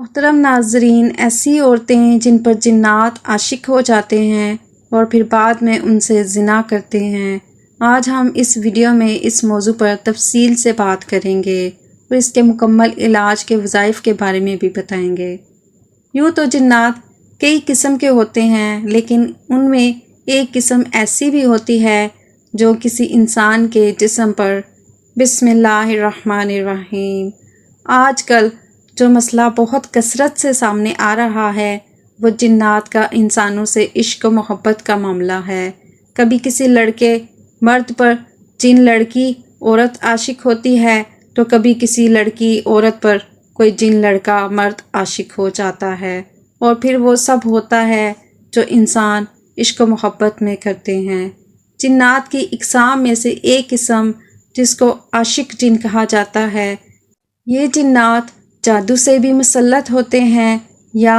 محترم ناظرین، ایسی عورتیں جن پر جنات عاشق ہو جاتے ہیں اور پھر بعد میں ان سے زنا کرتے ہیں، آج ہم اس ویڈیو میں اس موضوع پر تفصیل سے بات کریں گے اور اس کے مکمل علاج کے وظائف کے بارے میں بھی بتائیں گے۔ یوں تو جنات کئی قسم کے ہوتے ہیں، لیکن ان میں ایک قسم ایسی بھی ہوتی ہے جو کسی انسان کے جسم پر بسم اللہ الرحمن الرحیم۔ آج کل جو مسئلہ بہت کثرت سے سامنے آ رہا ہے وہ جنات کا انسانوں سے عشق و محبت کا معاملہ ہے۔ کبھی کسی لڑکے مرد پر جن لڑکی عورت عاشق ہوتی ہے تو کبھی کسی لڑکی عورت پر کوئی جن لڑکا مرد عاشق ہو جاتا ہے، اور پھر وہ سب ہوتا ہے جو انسان عشق و محبت میں کرتے ہیں۔ جنات کی اقسام میں سے ایک قسم جس کو عاشق جن کہا جاتا ہے، یہ جنات جادو سے بھی مسلط ہوتے ہیں یا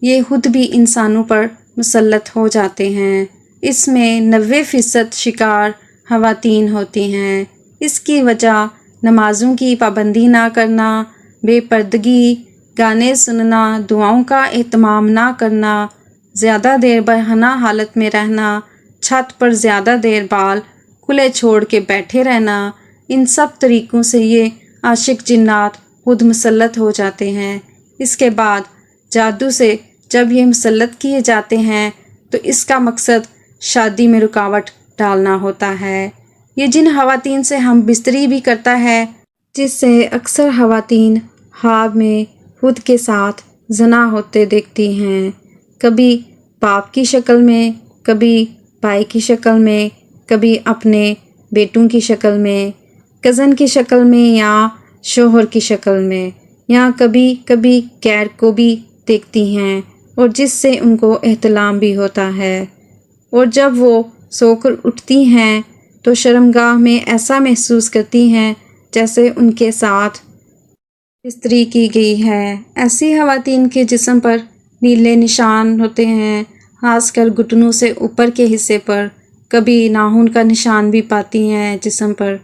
یہ خود بھی انسانوں پر مسلط ہو جاتے ہیں۔ اس میں 90% شکار خواتین ہوتی ہیں۔ اس کی وجہ نمازوں کی پابندی نہ کرنا، بے پردگی، گانے سننا، دعاؤں کا اہتمام نہ کرنا، زیادہ دیر برہنہ حالت میں رہنا، چھت پر زیادہ دیر بال کھلے چھوڑ کے بیٹھے رہنا، ان سب طریقوں سے یہ عاشق جنات خود مسلط ہو جاتے ہیں۔ اس کے بعد جادو سے جب یہ مسلط کیے جاتے ہیں تو اس کا مقصد شادی میں رکاوٹ ڈالنا ہوتا ہے۔ یہ جن خواتین سے ہم بستری بھی کرتا ہے، جس سے اکثر خواتین خواب میں خود کے ساتھ زنا ہوتے دیکھتی ہیں، کبھی باپ کی شکل میں، کبھی بھائی کی شکل میں، کبھی اپنے بیٹوں کی شکل میں، کزن کی شکل میں یا شوہر کی شکل میں، یا کبھی کبھی غیر کو بھی دیکھتی ہیں، اور جس سے ان کو احتلام بھی ہوتا ہے۔ اور جب وہ سو کر اٹھتی ہیں تو شرمگاہ میں ایسا محسوس کرتی ہیں جیسے ان کے ساتھ بستری کی گئی ہے۔ ایسی خواتین کے جسم پر نیلے نشان ہوتے ہیں، خاص کر گھٹنوں سے اوپر کے حصے پر، کبھی ناخن کا نشان بھی پاتی ہیں جسم پر۔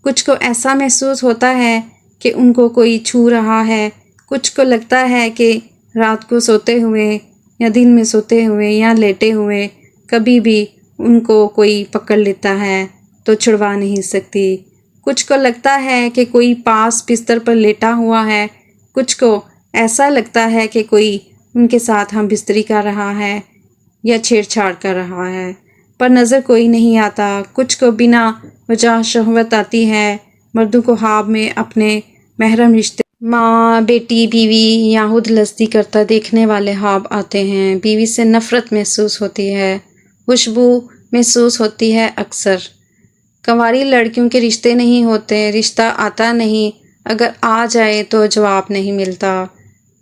کچھ کو ایسا محسوس ہوتا ہے کہ ان کو کوئی چھو رہا ہے، کچھ کو لگتا ہے کہ رات کو سوتے ہوئے یا دن میں سوتے ہوئے یا لیٹے ہوئے کبھی بھی ان کو کوئی پکڑ لیتا ہے تو چھڑوا نہیں سکتی، کچھ کو لگتا ہے کہ کوئی پاس بستر پر لیٹا ہوا ہے، کچھ کو ایسا لگتا ہے کہ کوئی ان کے ساتھ ہم بستری کر رہا ہے یا چھیڑ چھاڑ کر رہا ہے، پر نظر کوئی نہیں آتا۔ کچھ کو بنا وجہ شہوت آتی ہے۔ مردوں کو خواب میں اپنے محرم رشتے، ماں، بیٹی، بیوی یا خود لستی کرتا دیکھنے والے خواب آتے ہیں۔ بیوی سے نفرت محسوس ہوتی ہے، خوشبو محسوس ہوتی ہے۔ اکثر کنواری لڑکیوں کے رشتے نہیں ہوتے، رشتہ آتا نہیں، اگر آ جائے تو جواب نہیں ملتا۔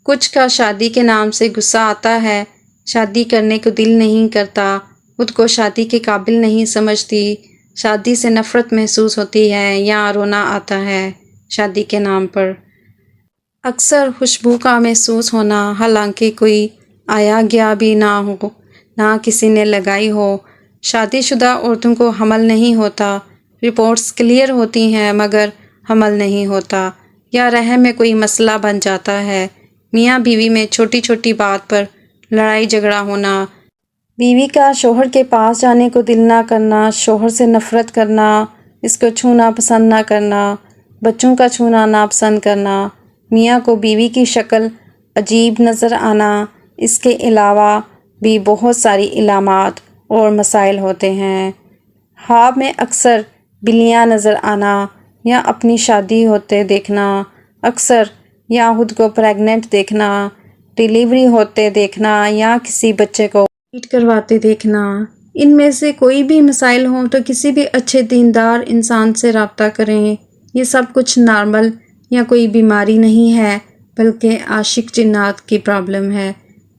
کچھ کا شادی کے نام سے غصہ آتا ہے، شادی کرنے کو دل نہیں کرتا، خود کو شادی کے قابل نہیں سمجھتی، شادی سے نفرت محسوس ہوتی ہے یا رونا آتا ہے شادی کے نام پر۔ اکثر خوشبو کا محسوس ہونا، حالانکہ کوئی آیا گیا بھی نہ ہو، نہ کسی نے لگائی ہو۔ شادی شدہ عورتوں کو حمل نہیں ہوتا، رپورٹس کلیئر ہوتی ہیں مگر حمل نہیں ہوتا، یا رحم میں کوئی مسئلہ بن جاتا ہے۔ میاں بیوی میں چھوٹی چھوٹی بات پر لڑائی جھگڑا ہونا، بیوی کا شوہر کے پاس جانے کو دل نہ کرنا، شوہر سے نفرت کرنا، اس کو چھونا پسند نہ کرنا، بچوں کا چھونا ناپسند کرنا، میاں کو بیوی کی شکل عجیب نظر آنا، اس کے علاوہ بھی بہت ساری علامات اور مسائل ہوتے ہیں۔ خواب میں اکثر بلیاں نظر آنا یا اپنی شادی ہوتے دیکھنا، اکثر یا خود کو پریگننٹ دیکھنا، ڈیلیوری ہوتے دیکھنا یا کسی بچے کو ٹریٹ کرواتے دیکھنا۔ ان میں سے کوئی بھی مسائل ہوں تو کسی بھی اچھے دیندار انسان سے رابطہ کریں۔ یہ سب کچھ نارمل یا کوئی بیماری نہیں ہے، بلکہ عاشق جنات کی پرابلم ہے۔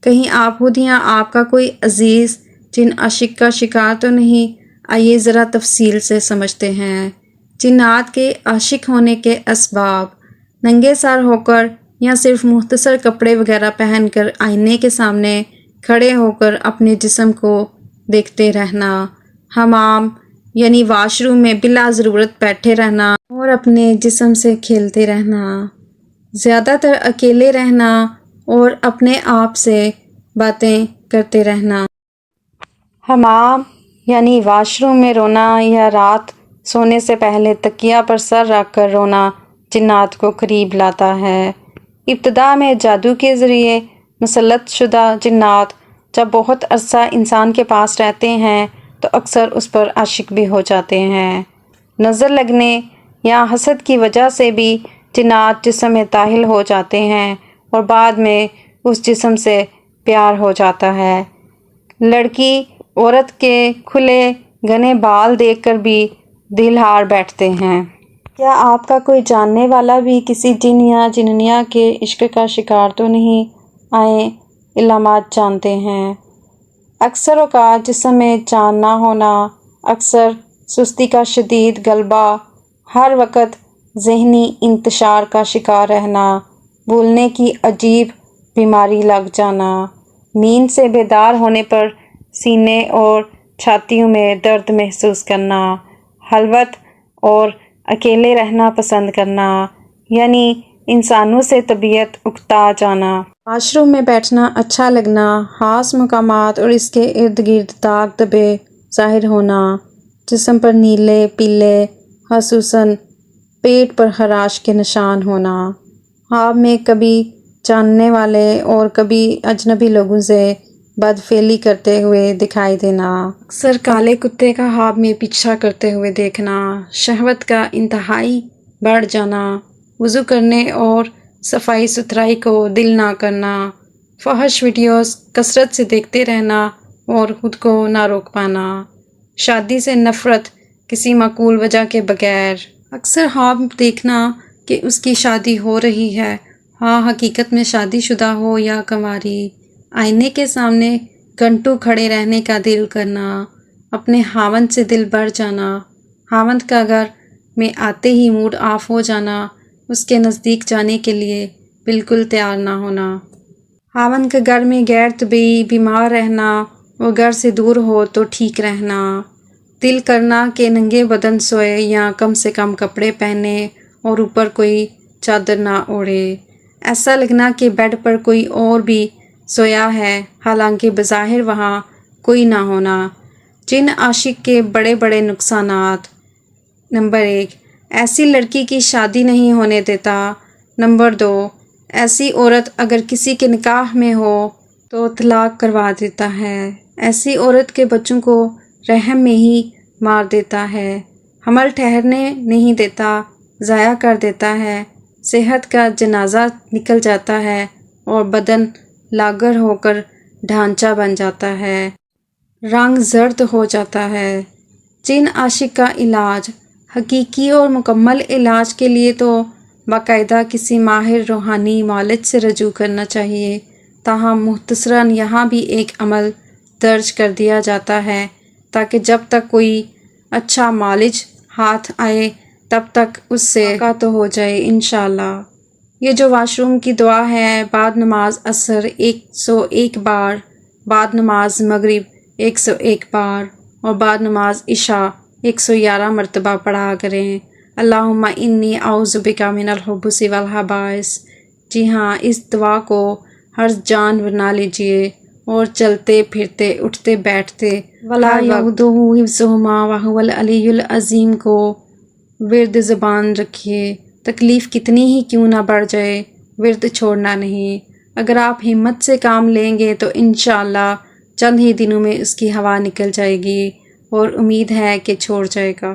کہیں آپ خود یا آپ کا کوئی عزیز جن عاشق کا شکار تو نہیں؟ آئیے ذرا تفصیل سے سمجھتے ہیں۔ جنات کے عاشق ہونے کے اسباب: ننگے سر ہو کر یا صرف مختصر کپڑے وغیرہ پہن کر آئینے کے سامنے کھڑے ہو کر اپنے جسم کو دیکھتے رہنا، حمام یعنی واش روم میں بلا ضرورت بیٹھے رہنا اور اپنے جسم سے کھیلتے رہنا، زیادہ تر اکیلے رہنا، اور اپنے آپ سے باتیں کرتے رہنا۔ حمام یعنی واش روم میں رونا یا رات سونے سے پہلے تکیہ پر سر رکھ کر رونا جنات کو قریب لاتا ہے۔ ابتدا میں جادو کے ذریعے مسلط شدہ جنات جب بہت عرصہ انسان کے پاس رہتے ہیں تو اکثر اس پر عاشق بھی ہو جاتے ہیں۔ نظر لگنے یا حسد کی وجہ سے بھی جنات جسم میں داخل ہو جاتے ہیں اور بعد میں اس جسم سے پیار ہو جاتا ہے۔ لڑکی عورت کے کھلے گھنے بال دیکھ کر بھی دل ہار بیٹھتے ہیں۔ کیا آپ کا کوئی جاننے والا بھی کسی جن یا جننیا کے عشق کا شکار تو نہیں؟ آئیں علامات جانتے ہیں۔ اکثر اوقات جسم میں جان نہ ہونا، اکثر سستی کا شدید غلبہ، ہر وقت ذہنی انتشار کا شکار رہنا، بھولنے کی عجیب بیماری لگ جانا، نیند سے بیدار ہونے پر سینے اور چھاتیوں میں درد محسوس کرنا، خلوت اور اکیلے رہنا پسند کرنا، یعنی انسانوں سے طبیعت اکتا جانا، واش روم میں بیٹھنا اچھا لگنا، خاص مقامات اور اس کے ارد گرد داغ دھبے ظاہر ہونا، جسم پر نیلے پیلے خصوصاً پیٹ پر خراش کے نشان ہونا، خواب میں کبھی جاننے والے اور کبھی اجنبی لوگوں سے بدفعلی کرتے ہوئے دکھائی دینا، اکثر کالے کتے کا خواب میں پیچھا کرتے ہوئے دیکھنا، شہوت کا انتہائی بڑھ جانا، وضو کرنے اور صفائی ستھرائی کو دل نہ کرنا، فحش ویڈیوز کثرت سے دیکھتے رہنا اور خود کو نہ روک پانا، شادی سے نفرت کسی معقول وجہ کے بغیر، اکثر خواب دیکھنا کہ اس کی شادی ہو رہی ہے، ہاں حقیقت میں شادی شدہ ہو یا کنواری، آئینے کے سامنے گھنٹوں کھڑے رہنے کا دل کرنا، اپنے خاوند سے دل بھر جانا، خاوند کا گھر میں آتے ہی موڈ آف ہو جانا، اس کے نزدیک جانے کے لیے بالکل تیار نہ ہونا، خاوند کے گھر میں غیر طبیعی بیمار رہنا، وہ گھر سے دور ہو تو ٹھیک رہنا، دل کرنا کہ ننگے بدن سوئے یا کم سے کم کپڑے پہنے اور اوپر کوئی چادر نہ اوڑھے، ایسا لگنا کہ بیڈ پر کوئی اور بھی سویا ہے حالانکہ بظاہر وہاں کوئی نہ ہونا۔ جن عاشق کے بڑے بڑے نقصانات۔ نمبر 1، ایسی لڑکی کی شادی نہیں ہونے دیتا۔ نمبر 2، ایسی عورت اگر کسی کے نکاح میں ہو تو طلاق کروا دیتا ہے، ایسی عورت کے بچوں کو رحم میں ہی مار دیتا ہے، حمل ٹھہرنے نہیں دیتا، ضائع کر دیتا ہے، صحت کا جنازہ نکل جاتا ہے اور بدن لاغر ہو کر ڈھانچہ بن جاتا ہے، رنگ زرد ہو جاتا ہے۔ جن عاشق کا علاج۔ حقیقی اور مکمل علاج کے لیے تو باقاعدہ کسی ماہر روحانی معالج سے رجوع کرنا چاہیے، تاہم مختصراً یہاں بھی ایک عمل درج کر دیا جاتا ہے تاکہ جب تک کوئی اچھا معالج ہاتھ آئے تب تک اس سے واقع تو ہو جائے انشاءاللہ۔ یہ جو واش روم کی دعا ہے بعد نماز عصر 101 بار، بعد نماز مغرب 101 بار اور بعد نماز عشاء 111 مرتبہ پڑھا کریں۔ اللہم انی اعوذ بک من الخبث والخبائث۔ جی ہاں، اس دعا کو ہر جان بنا لیجئے اور چلتے پھرتے اٹھتے بیٹھتے ولا یعودہ حفظہما وہو العلی العظیم کو ورد زبان رکھیے، تکلیف کتنی ہی کیوں نہ بڑھ جائے، ورد چھوڑنا نہیں۔ اگر آپ ہمت سے کام لیں گے تو انشاءاللہ چند ہی دنوں میں اس کی ہوا نکل جائے گی اور امید ہے کہ چھوڑ جائے گا۔